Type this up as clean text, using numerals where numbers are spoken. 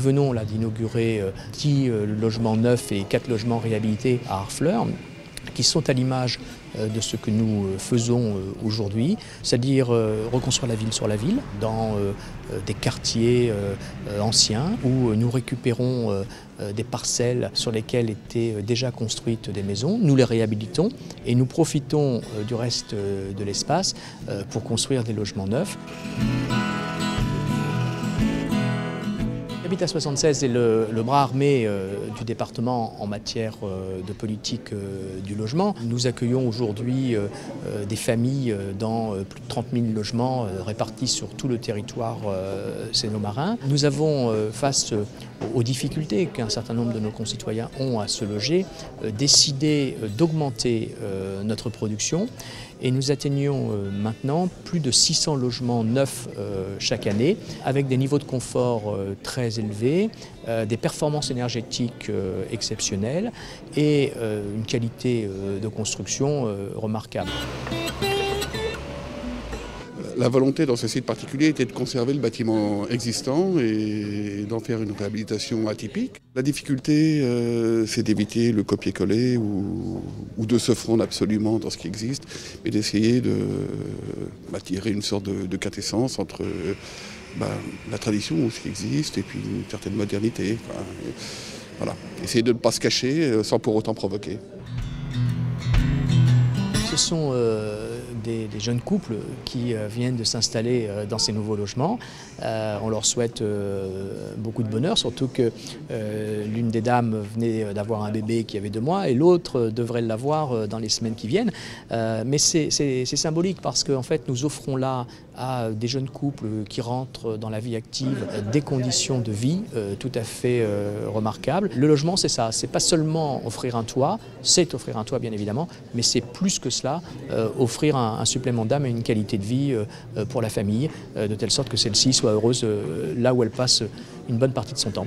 venons là d'inaugurer 10 logements neufs et 4 logements réhabilités à Harfleur, qui sont à l'image de ce que nous faisons aujourd'hui, c'est-à-dire reconstruire la ville sur la ville, dans des quartiers anciens, où nous récupérons des parcelles sur lesquelles étaient déjà construites des maisons, nous les réhabilitons et nous profitons du reste de l'espace pour construire des logements neufs. Habitat 76 est le bras armé du département en matière de politique du logement. Nous accueillons aujourd'hui des familles dans plus de 30 000 logements répartis sur tout le territoire séno-marin. Nous avons, face aux difficultés qu'un certain nombre de nos concitoyens ont à se loger, décidé d'augmenter notre production. Et nous atteignons maintenant plus de 600 logements neufs chaque année, avec des niveaux de confort très élevés, des performances énergétiques exceptionnelles et une qualité de construction remarquable. La volonté dans ce site particulier était de conserver le bâtiment existant et d'en faire une réhabilitation atypique. La difficulté, c'est d'éviter le copier-coller ou de se fondre absolument dans ce qui existe, mais d'essayer de tirer une sorte de quintessence entre la tradition ou ce qui existe et puis une certaine modernité. Enfin, voilà. Essayer de ne pas se cacher sans pour autant provoquer. Ce sont des jeunes couples qui viennent de s'installer dans ces nouveaux logements. On leur souhaite beaucoup de bonheur, surtout que l'une des dames venait d'avoir un bébé qui avait 2 mois et l'autre devrait l'avoir dans les semaines qui viennent. Mais c'est symbolique parce qu'en fait nous offrons là à des jeunes couples qui rentrent dans la vie active des conditions de vie tout à fait remarquables. Le logement, c'est ça, c'est pas seulement offrir un toit, c'est offrir un toit bien évidemment, mais c'est plus que cela, offrir un supplément d'âme et une qualité de vie pour la famille, de telle sorte que celle-ci soit heureuse là où elle passe une bonne partie de son temps.